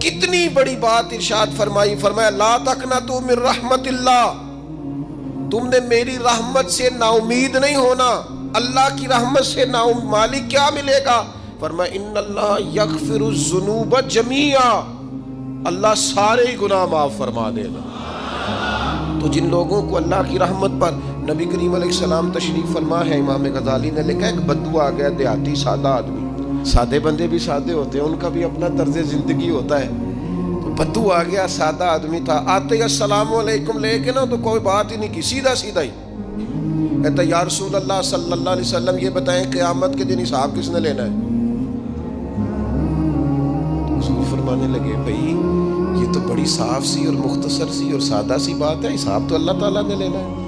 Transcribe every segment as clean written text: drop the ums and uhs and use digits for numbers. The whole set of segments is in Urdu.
کتنی بڑی بات ارشاد فرمائی، فرمایا لا تقنطوا من رحمت اللہ، تم نے میری رحمت سے نا امید نہیں ہونا۔ اللہ کی رحمت سے نا مالک کیا ملے گا؟ فرمایا ان اللہ یغفر الذنوب جمیعا، اللہ سارے گناہ معاف فرما دے گا۔ تو جن لوگوں کو اللہ کی رحمت پر نبی کریم علیہ السلام تشریف فرما ہے، امام غزالی نے لکھا ایک بدو آ گیا، دیہاتی سادہ آدمی، سادے بندے بھی سادے ہوتے ہیں، ان کا بھی اپنا طرز زندگی ہوتا ہے۔ تو بدو آ گیا، سادہ آدمی تھا، آتے ہی السلام علیکم لے کے نا تو کوئی بات ہی نہیں کی، سیدھا سیدھا ہی کہتا یا رسول اللہ صلی اللہ علیہ وسلم یہ بتائیں قیامت کے دن حساب کس نے لینا ہے؟ تو حضور فرمانے لگے بھائی یہ تو بڑی صاف سی اور مختصر سی اور سادہ سی بات ہے، حساب تو اللہ تعالیٰ نے لینا ہے۔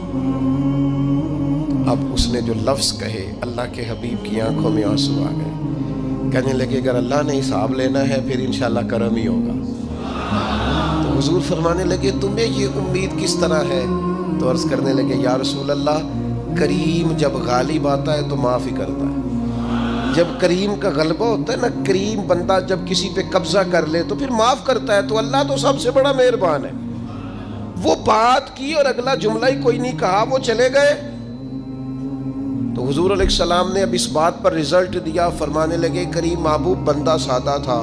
اب اس نے جو لفظ کہے اللہ کے حبیب کی آنکھوں میں آنسو آ گئے، کہنے لگے اگر اللہ نے حساب لینا ہے پھر انشاءاللہ کرم ہی ہوگا۔ تو حضور فرمانے لگے تمہیں یہ امید کس طرح ہے؟ تو عرض کرنے لگے یا رسول اللہ کریم جب غالب آتا ہے تو معاف ہی کرتا ہے، جب کریم کا غلبہ ہوتا ہے نا، کریم بندہ جب کسی پہ قبضہ کر لے تو پھر معاف کرتا ہے، تو اللہ تو سب سے بڑا مہربان ہے۔ وہ بات کی اور اگلا جملہ ہی کوئی نہیں کہا، وہ چلے گئے۔ تو حضور علیہ السلام نے اب اس بات پر رزلٹ دیا، فرمانے لگے کریم محبوب بندہ سادہ تھا،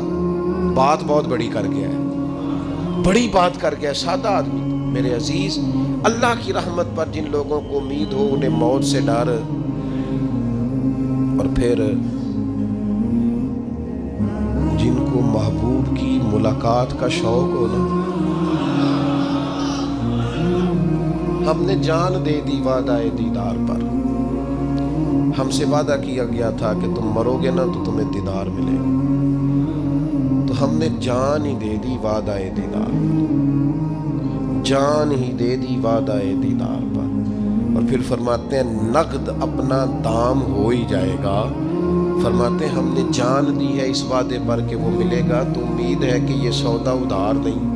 بات بہت بڑی کر گیا ہے، بڑی بات کر گیا، سادہ آدمی۔ میرے عزیز، اللہ کی رحمت پر جن لوگوں کو امید ہو، انہیں موت سے ڈر اور پھر جن کو محبوب کی ملاقات کا شوق ہو نا، ہم نے جان دے دی وعدہ دیدار پر، ہم سے وعدہ کیا گیا تھا کہ تم مرو گے نا تو تمہیں دیدار ملے گا، تو ہم نے جان ہی دے دی وعدہ دیدار پر، جان ہی دے دی وعدہ دیدار پر۔ اور پھر فرماتے ہیں نقد اپنا دام ہو ہی جائے گا، فرماتے ہیں ہم نے جان دی ہے اس وعدے پر کہ وہ ملے گا، تو امید ہے کہ یہ سودا ادھار نہیں۔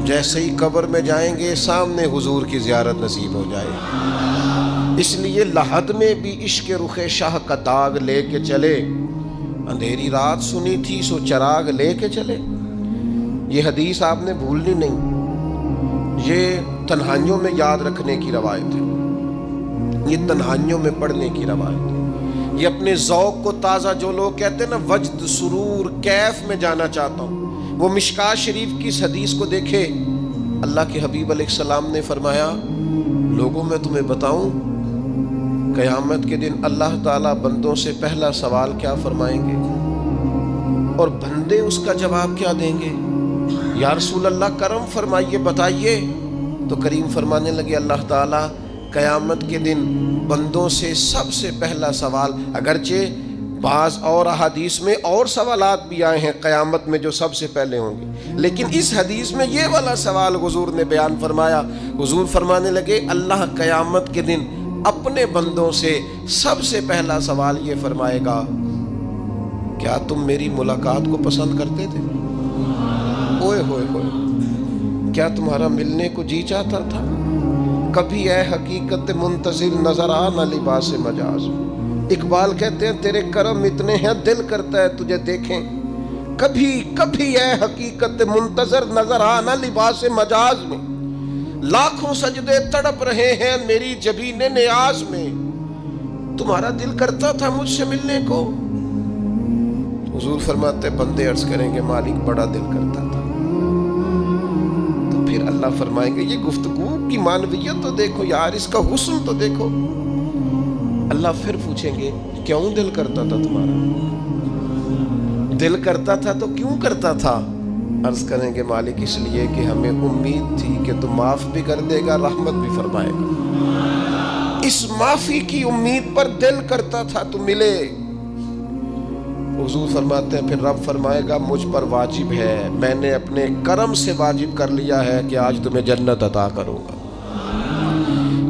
جیسے ہی قبر میں جائیں گے سامنے حضور کی زیارت نصیب ہو جائے گی۔ اس لیے لحد میں بھی عشق رخ شاہ کا داغ لے کے چلے، اندھیری رات سنی تھی سو چراغ لے کے چلے۔ یہ حدیث آپ نے بھولنی نہیں، یہ تنہائیوں میں یاد رکھنے کی روایت ہے، یہ تنہائیوں میں پڑھنے کی روایت ہے۔ یہ اپنے ذوق کو تازہ، جو لوگ کہتے ہیں نا وجد سرور کیف میں جانا چاہتا ہوں، وہ مشکات شریف کی اس حدیث کو دیکھے۔ اللہ کے حبیب علیہ السلام نے فرمایا لوگوں میں تمہیں بتاؤں قیامت کے دن اللہ تعالیٰ بندوں سے پہلا سوال کیا فرمائیں گے اور بندے اس کا جواب کیا دیں گے؟ یا رسول اللہ کرم فرمائیے بتائیے۔ تو کریم فرمانے لگے اللہ تعالیٰ قیامت کے دن بندوں سے سب سے پہلا سوال، اگرچہ بعض اور احادیث میں اور سوالات بھی آئے ہیں قیامت میں جو سب سے پہلے ہوں گے، لیکن اس حدیث میں یہ والا سوال حضور نے بیان فرمایا۔ حضور فرمانے لگے اللہ قیامت کے دن اپنے بندوں سے سب سے پہلا سوال یہ فرمائے گا کیا تم میری ملاقات کو پسند کرتے تھے؟ اوئے ہوئے ہوئے، کیا تمہارا ملنے کو جی چاہتا تھا؟ کبھی اے حقیقت منتظر نظر آ نہ لباس مجاز۔ اقبال کہتے ہیں تیرے کرم اتنے ہیں دل کرتا ہے تجھے دیکھیں، کبھی کبھی اے حقیقت منتظر نظر آ نہ لباس مجاز میں، لاکھوں سجدے تڑپ رہے ہیں میری جبین نیاز میں، تمہارا دل کرتا تھا مجھ سے ملنے کو؟ حضور فرماتے بندے عرض کریں گے مالک بڑا دل کرتا تھا۔ تو پھر اللہ فرمائیں گے یہ گفتگو کی معنویت تو دیکھو یار، اس کا حسن تو دیکھو۔ اللہ پھر پوچھیں گے کیوں دل کرتا تھا تمہارا؟ دل کرتا تھا تو کیوں کرتا تھا؟ عرض کریں گے مالک اس لیے کہ ہمیں امید تھی کہ تو معاف بھی کر دے گا، رحمت بھی فرمائے گا، اس معافی کی امید پر دل کرتا تھا تو ملے۔ حضور فرماتے ہیں پھر رب فرمائے گا مجھ پر واجب ہے، میں نے اپنے کرم سے واجب کر لیا ہے کہ آج تمہیں جنت عطا کروں گا۔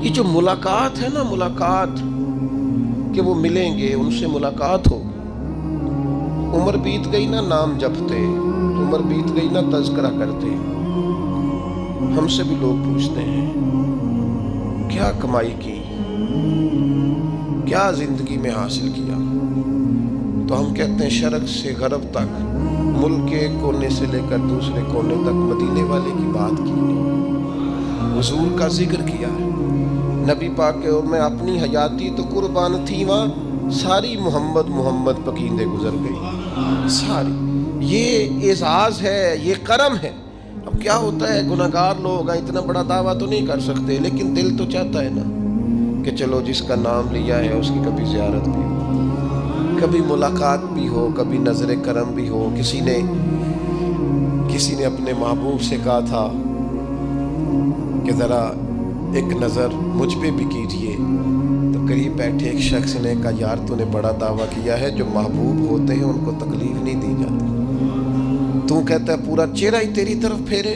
یہ جو ملاقات ہے نا، ملاقات کہ وہ ملیں گے، ان سے ملاقات ہو۔ عمر بیت گئی نا نام جپتے، عمر بیت گئی نا تذکرہ کرتے، ہم سے بھی لوگ پوچھتے ہیں کیا کمائی کی، کیا زندگی میں حاصل کیا، تو ہم کہتے ہیں شرق سے غرب تک ملک کے ایک کونے سے لے کر دوسرے کونے تک مدینے والے کی بات کی، حضور کا ذکر کیا ہے۔ نبی پاک کے میں اپنی حیاتی تو قربان تھی، وہاں ساری محمد محمد پکیندے گزر گئی ساری۔ یہ اعزاز ہے، یہ کرم ہے۔ اب کیا ہوتا ہے، گناہگار لوگ ہیں، اتنا بڑا دعویٰ تو نہیں کر سکتے، لیکن دل تو چاہتا ہے نا کہ چلو جس کا نام لیا ہے اس کی کبھی زیارت بھی ہو، کبھی ملاقات بھی ہو، کبھی نظر کرم بھی ہو۔ کسی نے اپنے محبوب سے کہا تھا کہ ذرا ایک نظر مجھ پہ بھی کیجئے، تو قریب بیٹھے ایک شخص نے کہا یار تو نے بڑا دعویٰ کیا ہے، جو محبوب ہوتے ہیں ان کو تکلیف نہیں دی جاتی، تو کہتا ہے پورا چہرہ ہی تیری طرف پھیرے۔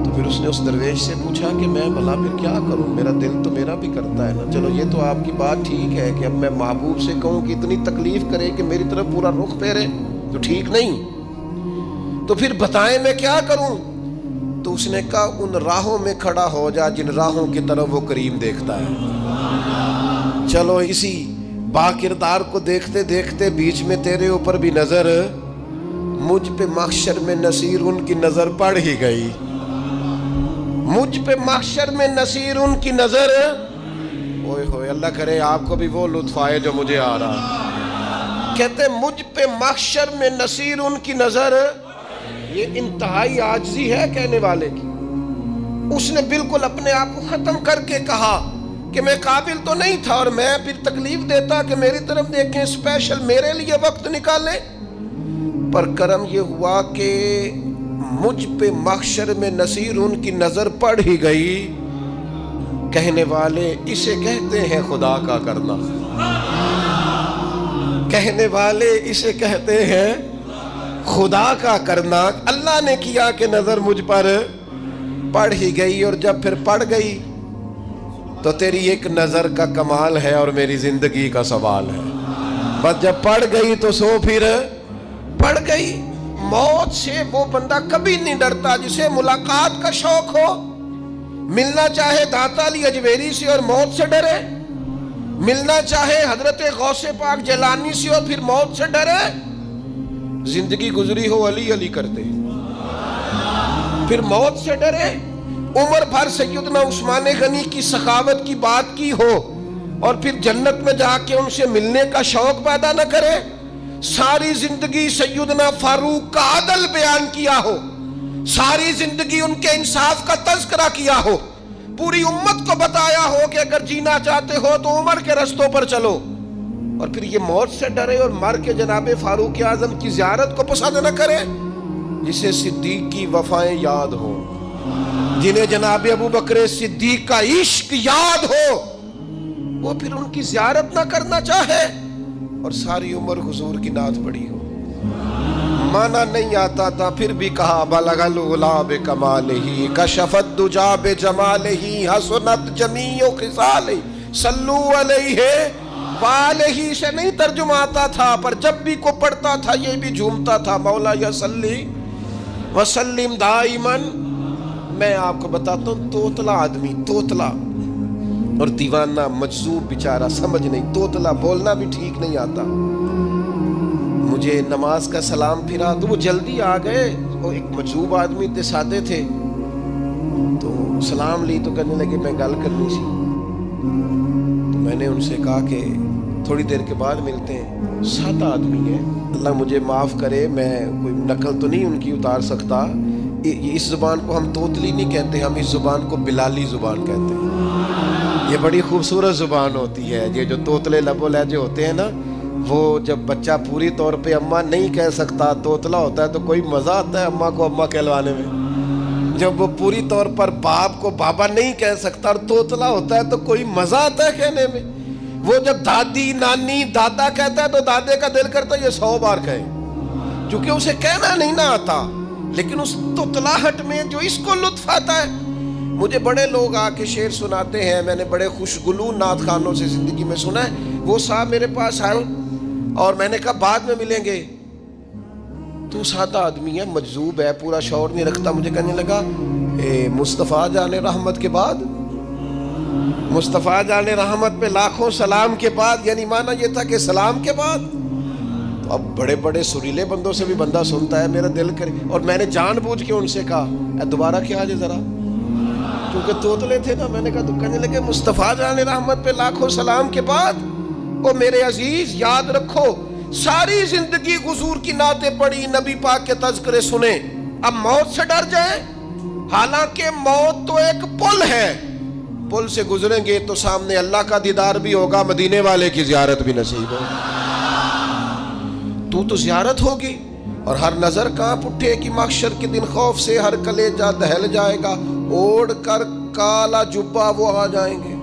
تو پھر اس نے اس درویش سے پوچھا کہ میں بھلا پھر کیا کروں، میرا دل تو میرا بھی کرتا ہے نا، چلو یہ تو آپ کی بات ٹھیک ہے کہ اب میں محبوب سے کہوں کہ اتنی تکلیف کرے کہ میری طرف پورا رخ پھیرے تو ٹھیک نہیں، تو پھر بتائیں میں کیا کروں؟ تو اس نے کہا ان راہوں میں کھڑا ہو جا جن راہوں کی طرف وہ کریم دیکھتا ہے۔ چلو اسی با کردار کو دیکھتے دیکھتے بیچ میں تیرے اوپر بھی نظر، مجھ پہ محشر میں نصیر ان کی نظر پڑ ہی گئی، مجھ پہ محشر میں نصیر ان کی نظر، اوئے ہوئے اللہ کرے آپ کو بھی وہ لطف آئے جو مجھے آ رہا۔ کہتے مجھ پہ محشر میں نصیر ان کی نظر، یہ انتہائی عاجزی ہے کہنے والے کی۔ اس نے بالکل اپنے آپ کو ختم کر کے کہا کہ میں قابل تو نہیں تھا، اور میں پھر تکلیف دیتا کہ میری طرف دیکھیں، اسپیشل میرے لیے وقت نکالیں۔ پر کرم یہ ہوا کہ مجھ پہ محشر میں نصیر ان کی نظر پڑ ہی گئی۔ کہنے والے اسے کہتے ہیں خدا کا کرنا، کہنے والے اسے کہتے ہیں خدا کا کرنا۔ اللہ نے کیا کہ نظر مجھ پر پڑ ہی گئی، اور جب پھر پڑ گئی تو تیری ایک نظر کا کمال ہے اور میری زندگی کا سوال ہے۔ بس جب پڑ گئی تو سو پھر پڑ گئی۔ موت سے وہ بندہ کبھی نہیں ڈرتا جسے ملاقات کا شوق ہو، ملنا چاہے داتا علی اجویری سے اور موت سے ڈرے، ملنا چاہے حضرت غوث پاک جیلانی سے اور پھر موت سے ڈرے۔ زندگی گزری ہو علی علی کرتے پھر موت سے ڈرے، عمر بھر سیدنا عثمان غنی کی سخاوت کی بات کی ہو اور پھر جنت میں جا کے ان سے ملنے کا شوق پیدا نہ کرے، ساری زندگی سیدنا فاروق کا عدل بیان کیا ہو، ساری زندگی ان کے انصاف کا تذکرہ کیا ہو، پوری امت کو بتایا ہو کہ اگر جینا چاہتے ہو تو عمر کے رستوں پر چلو، اور پھر یہ موت سے ڈرے اور مر کے جناب فاروق اعظم کی زیارت کو پسند نہ کرے۔ جسے صدیق کی وفائیں یاد ہو، جنہیں جناب ابو بکر صدیق کا عشق یاد ہو، وہ پھر ان کی زیارت نہ کرنا چاہے اور ساری عمر حضور کی نعت پڑھی ہو۔ مانا نہیں آتا تھا پھر بھی کہا بلغ العلا بکمالہ کشف الدجا بجمالہ حسنت جمیع خصالہ صلو علیہ والہ سے نہیں ترجمہ آتا تھا، پر جب بھی کو پڑھتا تھا یہ بھی جھومتا تھا مولا یا صلی وسلم دائماً۔ میں آپ کو بتاتا ہوں توتلا آدمی، توتلا اور دیوانہ مجذوب بیچارہ، سمجھ نہیں، توتلا بولنا بھی ٹھیک نہیں آتا۔ مجھے نماز کا سلام پھرا تو وہ جلدی آ گئے، وہ ایک مجذوب آدمی تھے، سادے تھے، تو سلام لی تو کہنے لگے میں گل کرنی سی، تو میں نے ان سے کہا کہ تھوڑی دیر کے بعد ملتے ہیں۔ سادہ آدمی ہے، اللہ مجھے معاف کرے، میں کوئی نقل تو نہیں ان کی اتار سکتا، اس زبان کو ہم توتلی نہیں کہتے، ہم اس زبان کو بلالی زبان کہتے ہیں۔ یہ بڑی خوبصورت زبان ہوتی ہے، یہ جو توتلے لب و لہجے ہوتے ہیں نا، وہ جب بچہ پوری طور پہ اماں نہیں کہہ سکتا، توتلا ہوتا ہے تو کوئی مزہ آتا ہے اماں کو اماں کہلوانے میں۔ جب وہ پوری طور پر باپ کو بابا نہیں کہہ سکتا اور توتلا ہوتا ہے تو کوئی مزہ آتا ہے کہنے میں۔ وہ جب دادی نانی دادا کہتا ہے تو دادے کا دل کرتا ہے یہ 100 بار کہے، چونکہ اسے کہنا نہیں نہ آتا، لیکن اس توتلاہٹ میں جو اس کو لطف آتا ہے۔ مجھے بڑے لوگ آ کے شعر سناتے ہیں، میں نے بڑے خوشگلو نعت خانوں سے زندگی میں سنا ہے، وہ صاحب میرے پاس آئے اور میں نے کہا بعد میں ملیں گے، تو سادہ آدمی ہے، مجذوب ہے، پورا شعور نہیں رکھتا، مجھے کہنے لگا مصطفیٰ جان رحمت کے بعد، مصطفیٰ جان رحمت پہ لاکھوں سلام کے بعد، یعنی معنی یہ تھا کہ سلام کے بعد، تو اب بڑے بڑے سریلے بندوں سے بھی بندہ سنتا ہے میرا دل کرے. اور میں نے جان بوجھ کے ان سے کہا دوبارہ کیا جائے ذرا, کیونکہ توتلے تھے نا. میں نے کہا تو کہنے لگے مصطفیٰ جان رحمت پہ لاکھوں سلام کے بعد او میرے عزیز یاد رکھو ساری زندگی حضور کی نعتیں پڑھی, نبی پاک کے تذکرے سنے, اب موت سے ڈر جائیں. حالانکہ موت تو ایک پل ہے, پل سے گزریں گے تو سامنے اللہ کا دیدار بھی ہوگا, مدینے والے کی زیارت بھی نصیب ہوگی. تو زیارت ہوگی اور ہر نظر کانپ اٹھے کہ محشر کے دن خوف سے ہر کلیجہ دہل جائے گا. اوڑھ کر کالا جبہ وہ آ جائیں گے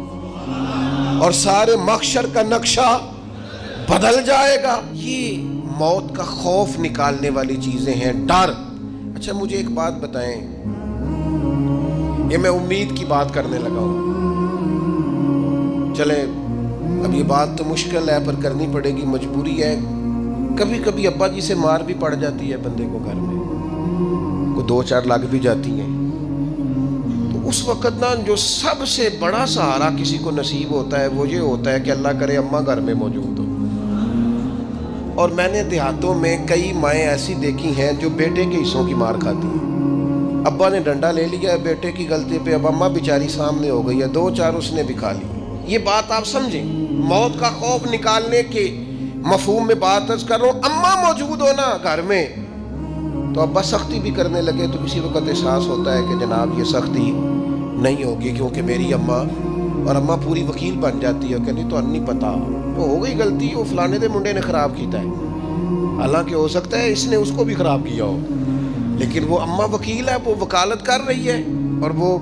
اور سارے محشر کا نقشہ بدل جائے گا. یہ موت کا خوف نکالنے والی چیزیں ہیں, ڈر. اچھا مجھے ایک بات بتائیں, یہ میں امید کی بات کرنے لگا ہوں. چلے اب یہ بات تو مشکل ہے پر کرنی پڑے گی, مجبوری ہے. کبھی کبھی ابا جی سے مار بھی پڑ جاتی ہے بندے کو گھر میں, کوئی 2-4 لگ بھی جاتی ہیں. تو اس وقت نا جو سب سے بڑا سہارا کسی کو نصیب ہوتا ہے وہ یہ ہوتا ہے کہ اللہ کرے اماں گھر میں موجود ہو. اور میں نے دیہاتوں میں کئی مائیں ایسی دیکھی ہیں جو بیٹے کے حصوں کی مار کھاتی ہیں. ابا نے ڈنڈا لے لیا ہے بیٹے کی غلطی پہ, اب اماں بیچاری سامنے ہو گئی ہے, 2-4 اس نے بھی کھا لی. یہ بات آپ سمجھیں, موت کا خوف نکالنے کے مفہوم میں بات عرض کر رہا ہوں. اماں موجود ہو نا گھر میں تو ابا سختی بھی کرنے لگے تو کسی وقت احساس ہوتا ہے کہ جناب یہ سختی نہیں ہوگی کیونکہ میری اماں, اور اماں پوری وکیل بن جاتی ہے کہ نہیں تو نہیں پتا وہ ہو گئی غلطی, وہ فلانے دے منڈے نے خراب کیتا ہے. حالانکہ ہو سکتا ہے اس نے اس کو بھی خراب کیا ہو, لیکن وہ اماں وکیل ہے, وہ وکالت کر رہی ہے اور وہ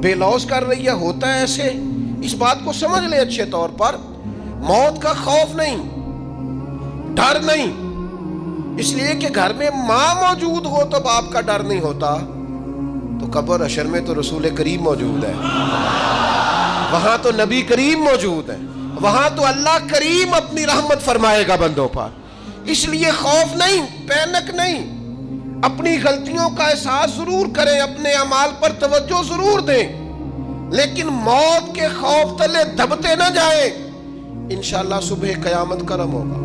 بے لوث کر رہی ہے. ہوتا ہے ایسے, اس بات کو سمجھ لے اچھے طور پر. موت کا خوف نہیں, ڈر نہیں, اس لیے کہ گھر میں ماں موجود ہو تو باپ کا ڈر نہیں ہوتا. تو قبر حشر میں تو رسول کریم موجود ہے, وہاں تو نبی کریم موجود ہے, وہاں تو اللہ کریم اپنی رحمت فرمائے گا بندوں پر. اس لیے خوف نہیں, پینک نہیں. اپنی غلطیوں کا احساس ضرور کریں, اپنے اعمال پر توجہ ضرور دیں, لیکن موت کے خوف تلے دبتے نہ جائیں. انشاءاللہ صبح قیامت کرم ہوگا.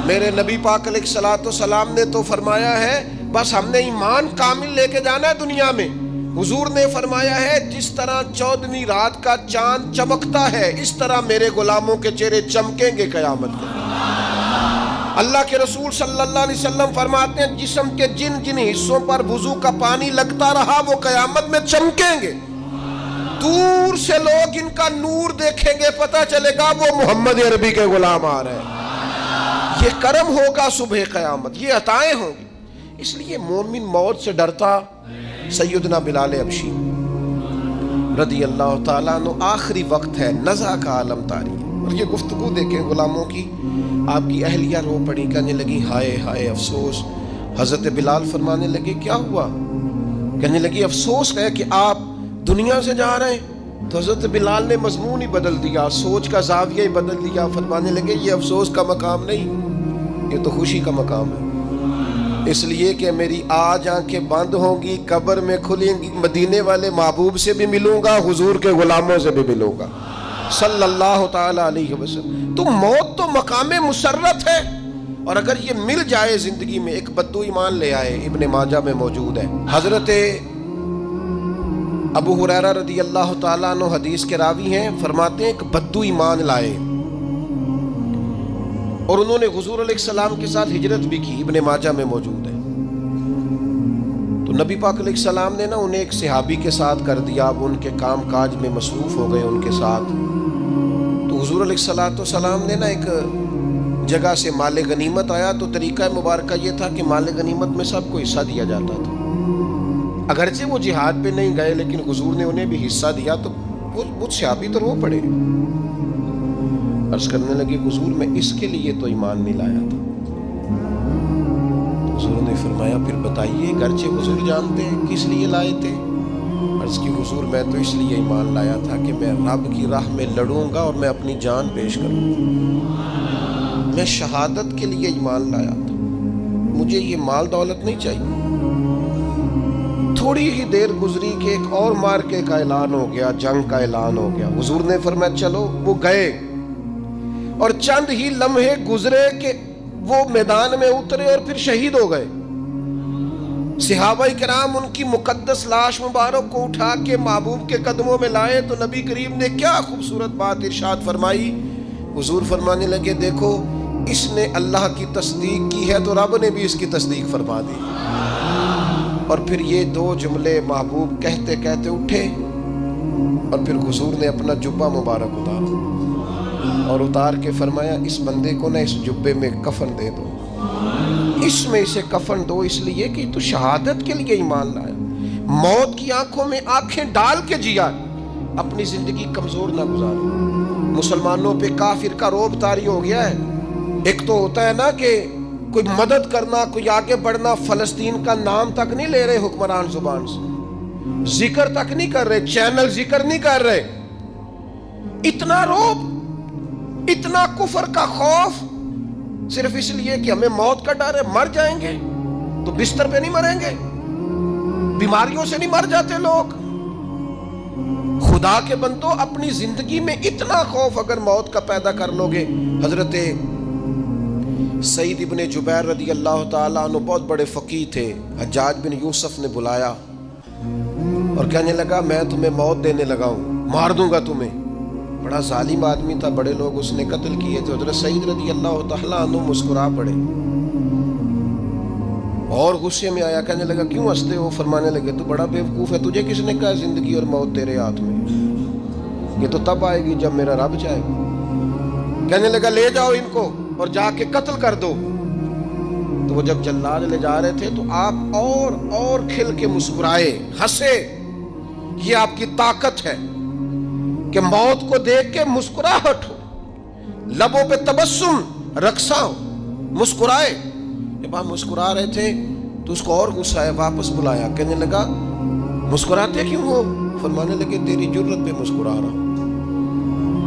میرے نبی پاک علیہ الصلوۃ والسلام نے تو فرمایا ہے بس ہم نے ایمان کامل لے کے جانا ہے دنیا میں. حضور نے فرمایا ہے جس طرح 14ویں رات کا چاند چمکتا ہے اس طرح میرے غلاموں کے چہرے چمکیں گے قیامت کے. اللہ کے رسول صلی اللہ علیہ وسلم فرماتے ہیں جسم کے جن جن حصوں پر وضو کا پانی لگتا رہا وہ قیامت میں چمکیں گے. دور سے لوگ ان کا نور دیکھیں گے, پتہ چلے گا وہ محمد عربی کے غلام آ رہے ہیں. یہ کرم ہوگا صبح قیامت, یہ عطائیں ہوں گی. اس لیے مومن موت سے ڈرتا. سیدنا بلال حبشی رضی اللہ تعالیٰ عنہ, آخری وقت ہے, نزع کا عالم طاری. اور یہ گفتگو دیکھیں غلاموں کی, آپ کی اہلیہ رو پڑی, کہنے لگی ہائے ہائے افسوس. حضرت بلال فرمانے لگے کیا ہوا؟ کہنے لگی افسوس ہے کہ آپ دنیا سے جا رہے ہیں. تو حضرت بلال نے مضمون ہی بدل دیا, سوچ کا زاویہ ہی بدل دیا. فرمانے لگے یہ افسوس کا مقام نہیں, یہ تو خوشی کا مقام ہے. اس لیے کہ میری آج آنکھیں بند ہوں گی, قبر میں کھلیں گی, مدینے والے محبوب سے بھی ملوں گا, حضور کے غلاموں سے بھی ملوں گا صلی اللہ تعالی علیہ وسلم. تو موت تو مقام مسرت ہے, اور اگر یہ مل جائے زندگی میں. ایک بدو ایمان لے آئے, ابن ماجہ میں موجود ہے. حضرت ابو ہریرہ رضی اللہ تعالیٰ عنہ حدیث کے راوی ہیں, فرماتے ہیں ایک بدو ایمان لائے اور انہوں نے حضور علیہ السلام کے ساتھ ہجرت بھی کی. ابن ماجہ میں موجود ہے. تو نبی پاک علیہ السلام نے نا انہیں ایک صحابی کے ساتھ کر دیا, اب ان کے کام کاج میں مصروف ہو گئے ان کے ساتھ. تو حضور علیہ السلام نے نا ایک جگہ سے مال غنیمت آیا, تو طریقہ مبارکہ یہ تھا کہ مال غنیمت میں سب کو حصہ دیا جاتا تھا. اگرچہ وہ جہاد پہ نہیں گئے لیکن حضور نے انہیں بھی حصہ دیا. تو وہ صحابی تو رو پڑے, عرض کرنے لگے حضور میں اس کے لیے تو ایمان نہیں لایا تھا. حضور نے فرمایا پھر بتائیے, اگرچہ حضور جانتے ہیں کس لیے لائے تھے. عرض کی حضور میں تو اس لیے ایمان لایا تھا کہ میں رب کی راہ میں لڑوں گا اور میں اپنی جان پیش کروں گا. میں شہادت کے لیے ایمان لایا تھا, مجھے یہ مال دولت نہیں چاہیے. تھوڑی ہی دیر گزری کہ ایک اور مارکے کا اعلان ہو گیا, جنگ کا اعلان ہو گیا. حضور نے فرمایا چلو. وہ گئے اور چند ہی لمحے گزرے کہ وہ میدان میں اترے اور پھر شہید ہو گئے. صحابہ کرام ان کی مقدس لاش مبارک کو اٹھا کے محبوب کے قدموں میں لائے تو نبی کریم نے کیا خوبصورت بات ارشاد فرمائی. حضور فرمانے لگے دیکھو اس نے اللہ کی تصدیق کی ہے تو رب نے بھی اس کی تصدیق فرما دی. اور پھر یہ دو جملے محبوب کہتے کہتے اٹھے اور پھر حضور نے اپنا جبہ مبارک اتارا اور اتار کے فرمایا اس بندے کو نہ اس جبے میں کفن دے دو, اس میں اسے کفن دو, اس لیے کہ تو شہادت کے لیے ایمان لایا, موت کی آنکھوں میں آنکھیں ڈال کے جیا, اپنی زندگی کمزور نہ گزاری. مسلمانوں پہ کافر کا رعب طاری ہو گیا ہے. ایک تو ہوتا ہے نا کہ کوئی مدد کرنا, کوئی آگے بڑھنا, فلسطین کا نام تک نہیں لے رہے حکمران زبان سے, ذکر تک نہیں کر رہے, چینل ذکر نہیں کر رہے. اتنا رعب, اتنا کفر کا خوف, صرف اس لیے کہ ہمیں موت کا ڈر ہے. مر جائیں گے تو بستر پہ نہیں مریں گے, بیماریوں سے نہیں مر جاتے لوگ. خدا کے بندو اپنی زندگی میں اتنا خوف اگر موت کا پیدا کر لو گے. حضرت سعید ابن جبیر رضی اللہ تعالیٰ عنہ بہت بڑے فقیہ تھے. حجاج بن یوسف نے بلایا اور کہنے لگا میں تمہیں موت دینے لگا ہوں, مار دوں گا تمہیں. بڑا ظالم آدمی تھا, بڑے لوگ اس نے قتل کیے تھے. حضرت سعید رضی اللہ تعالیٰ عنہ مسکرا پڑے اور غصے میں آیا, کہنے لگا کیوں ہنستے ہو؟ فرمانے لگے تو بڑا بیوقوف ہے, تجھے کس نے کہا زندگی اور موت تیرے ہاتھ میں, یہ تو تب آئے گی جب میرا رب چاہے گا. کہنے لگا لے جاؤ ان کو اور جا کے قتل کر دو. تو وہ جب جلاد لے جا رہے تھے تو آپ اور کھل کے مسکرائے, ہنسے. یہ آپ کی طاقت ہے کہ موت کو دیکھ کے مسکراہٹ ہو, لبوں پہ تبسم, رقصہ ہو, مسکرائے. جب آپ مسکرا رہے تھے تو اس کو اور غصہ آیا, واپس بلایا. کہنے لگا مسکراتے کیوں ہو؟ فرمانے لگے تیری جرت پہ مسکرا رہا ہوں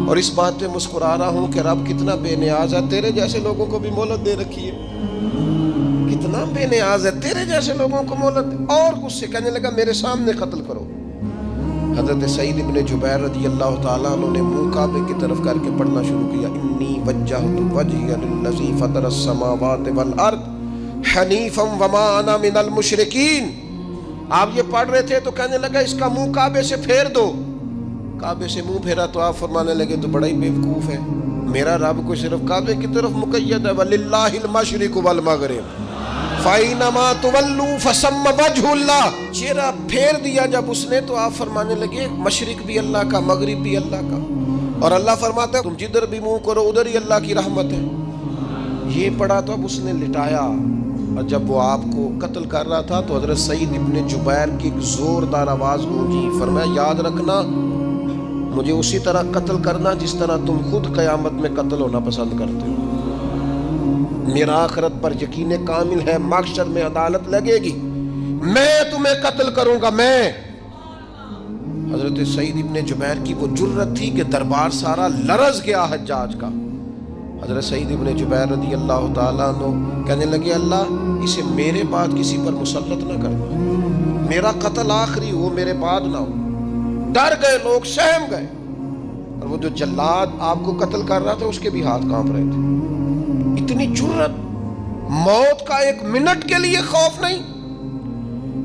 اور اس بات پہ مسکرا رہا ہوں کہ رب کتنا بے نیاز ہے, تیرے جیسے لوگوں کو بھی مہلت دے رکھی ہے. کتنا بے نیاز ہے, تیرے جیسے لوگوں کو مہلت. اور غصے, کہنے لگا میرے سامنے قتل کرو. حضرت سعید ابن جبیر رضی اللہ تعالیٰ عنہ نے منہ کعبے کی طرف کر کے پڑھنا شروع کیا, انی وجہت وجہی للذی فطر السماوات والارض حنیفا وما انا من المشرکین. آپ یہ پڑھ رہے تھے تو کہنے لگا اس کا منہ کعبے سے پھیر دو. کعبے سے منہ پھیرا تو آپ فرمانے لگے تو بڑا ہی بیوقوف ہے, میرا رب کو صرف کعبے کی طرف مقید ہے, وَلِلَّهِ الْمَشْرِقُ وَالْمَغْرِبُ فَأَيْنَمَا تُوَلُّوا فَثَمَّ وَجْهُ اللَّهِ. چہرہ پھیر دیا جب اس نے تو آپ فرمانے لگے مشرق بھی اللہ کا, مغرب بھی اللہ کا. اور اللہ فرماتا ہے تم جدھر بھی منہ کرو ادھر ہی اللہ کی رحمت ہے. یہ پڑھا تو اب اس نے لٹایا, اور جب وہ آپ کو قتل کر رہا تھا تو حضرت سعید ابن جبیر کی ایک زوردار آواز گونجی. فرمایا یاد رکھنا مجھے اسی طرح قتل کرنا جس طرح تم خود قیامت میں قتل ہونا پسند کرتے ہو. میرا آخرت پر یقین کامل ہے, محشر میں عدالت لگے گی, میں تمہیں قتل کروں گا میں. حضرت سعید ابن جبیر کی وہ جرت تھی کہ دربار سارا لرز گیا حجاج کا. حضرت سعید ابن جبیر رضی اللہ تعالیٰ عنہ کہنے لگے اللہ اسے میرے بعد کسی پر مسلط نہ کرنا, میرا قتل آخری ہو, میرے بعد نہ ہو. ڈر گئے لوگ, سہم گئے. اور وہ جو جلاد آپ کو قتل کر رہا تھا اس کے بھی ہاتھ کانپ رہے تھے. اتنی جرت, موت کا ایک منٹ کے لیے خوف نہیں.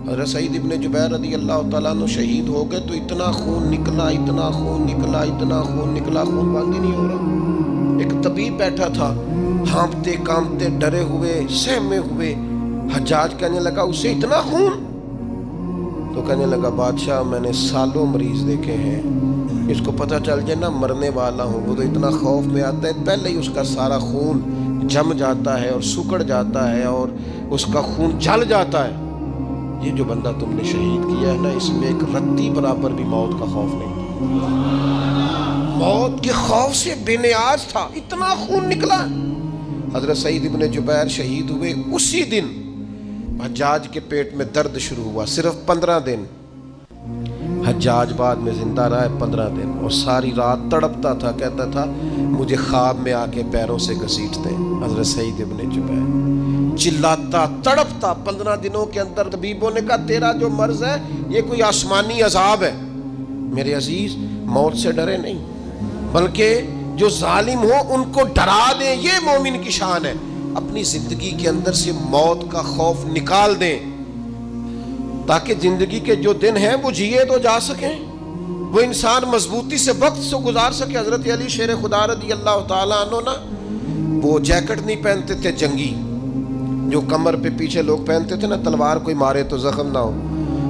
حضرت سعید ابن جبیر رضی اللہ تعالیٰ عنہ شہید ہو گئے تو اتنا خون نکلا, اتنا خون نکلا, اتنا خون نکلا, خون بند ہی نہیں ہو رہا. ایک طبیب بیٹھا تھا, ہانپتے کانپتے ڈرے ہوئے, سہمے ہوئے. حجاج کہنے لگا اسے اتنا خون؟ تو کہنے لگا بادشاہ میں نے سالوں مریض دیکھے ہیں, اس کو پتہ چل جائے نا مرنے والا ہوں وہ تو اتنا خوف میں آتا ہے, پہلے ہی اس کا سارا خون جم جاتا ہے اور سکڑ جاتا ہے اور اس کا خون جل جاتا ہے. یہ جو بندہ تم نے شہید کیا ہے نا اس میں ایک رتی برابر بھی موت کا خوف نہیں تھا, موت کے خوف سے بے نیاز تھا, اتنا خون نکلا. حضرت سعید ابن جبیر شہید ہوئے اسی دن حجاج کے پیٹ میں درد شروع ہوا, صرف 15 دن. حجاج بعد میں زندہ رہا 15 دن اور ساری رات تڑپتا تھا, کہتا تھا مجھے خواب میں آ کے پیروں سے گھسیٹتے. حضرت سعید ابن جبیر چلاتا تڑپتا 15 دنوں کے اندر. طبیبوں نے کہا تیرا جو مرض ہے یہ کوئی آسمانی عذاب ہے. میرے عزیز موت سے ڈرے نہیں بلکہ جو ظالم ہو ان کو ڈرا دیں, یہ مومن کی شان ہے. اپنی زندگی کے اندر سے موت کا خوف نکال دیں، تاکہ زندگی کے جو دن ہیں وہ جیے تو جا سکیں، وہ انسان مضبوطی سے وقت سے گزار سکے۔ حضرت علی شیر خدا رضی اللہ تعالیٰ عنہ نا وہ جیکٹ نہیں پہنتے تھے جنگی، جو کمر پہ پیچھے لوگ پہنتے تھے نا، تلوار کوئی مارے تو زخم نہ ہو۔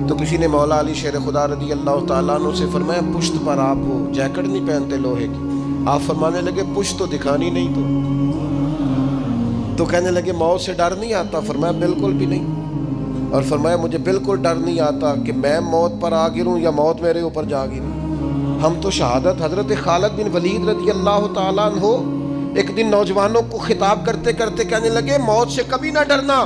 تو کسی نے مولا علی شیر خدا رضی اللہ تعالیٰ عنہ سے فرمایا پشت پر آپ وہ جیکٹ نہیں پہنتے لوہے کی؟ آپ فرمانے لگے پشت تو دکھانی نہیں تو کہنے لگے موت سے ڈر نہیں آتا؟ فرمایا بالکل بھی نہیں، اور فرمایا مجھے بالکل ڈر نہیں آتا کہ میں موت پر آ گروں یا موت میرے اوپر جا گرے۔ ہم تو شہادت حضرت خالد بن ولید رضی اللہ تعالیٰ عنہ ایک دن نوجوانوں کو خطاب کرتے کرتے کہنے لگے موت سے کبھی نہ ڈرنا،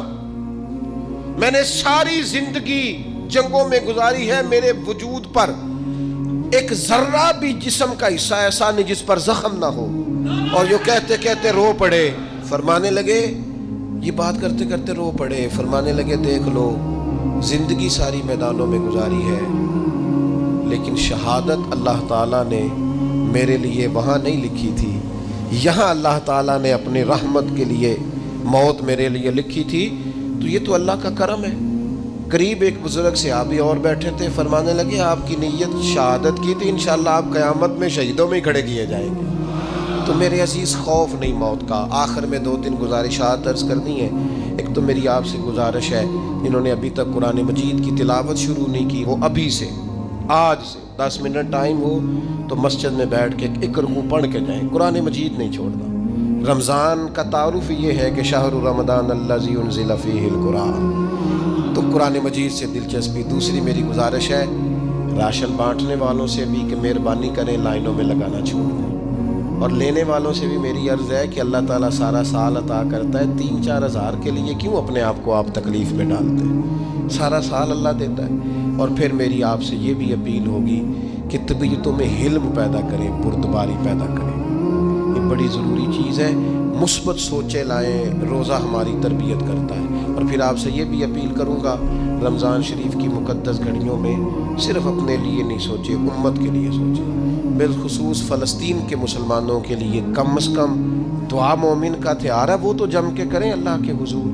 میں نے ساری زندگی جنگوں میں گزاری ہے، میرے وجود پر ایک ذرہ بھی جسم کا حصہ ایسا نہیں جس پر زخم نہ ہو۔ اور جو کہتے کہتے رو پڑے، فرمانے لگے یہ بات کرتے کرتے رو پڑے، فرمانے لگے دیکھ لو زندگی ساری میدانوں میں گزاری ہے، لیکن شہادت اللہ تعالیٰ نے میرے لیے وہاں نہیں لکھی تھی، یہاں اللہ تعالیٰ نے اپنی رحمت کے لیے موت میرے لیے لکھی تھی۔ تو یہ تو اللہ کا کرم ہے۔ قریب ایک بزرگ صحابی اور بیٹھے تھے، فرمانے لگے آپ کی نیت شہادت کی تھی، انشاءاللہ آپ قیامت میں شہیدوں میں ہی کھڑے کیے جائیں گے۔ تو میرے عزیز خوف نہیں موت کا۔ آخر میں 2-3 گزارشات عرض کرنی ہے۔ ایک تو میری آپ سے گزارش ہے، جنہوں نے ابھی تک قرآن مجید کی تلاوت شروع نہیں کی، وہ ابھی سے آج سے 10 منٹ ٹائم ہو تو مسجد میں بیٹھ کے ایک رکوع پڑھ کے جائیں، قرآن مجید نہیں چھوڑنا۔ رمضان کا تعارف یہ ہے کہ شہر رمضان الذی انزل فیہ القرآن، تو قرآن مجید سے دلچسپی۔ دوسری میری گزارش ہے راشن بانٹنے والوں سے بھی کہ مہربانی کریں لائنوں میں لگانا چھوڑ دیں، اور لینے والوں سے بھی میری عرض ہے کہ اللہ تعالیٰ سارا سال عطا کرتا ہے، 3-4 ہزار کے لیے کیوں اپنے آپ کو آپ تکلیف میں ڈالتے ہیں؟ سارا سال اللہ دیتا ہے۔ اور پھر میری آپ سے یہ بھی اپیل ہوگی کہ طبیعتوں میں حلم پیدا کریں، پرتباری پیدا کریں، یہ بڑی ضروری چیز ہے۔ مثبت سوچیں لائیں، روزہ ہماری تربیت کرتا ہے۔ اور پھر آپ سے یہ بھی اپیل کروں گا رمضان شریف کی مقدس گھڑیوں میں صرف اپنے لیے نہیں سوچیں، امت کے لیے سوچیں، بالخصوص فلسطین کے مسلمانوں کے لیے کم از کم دعا مومن کا ہتھیار ہے، وہ تو جم کے کریں اللہ کے حضور۔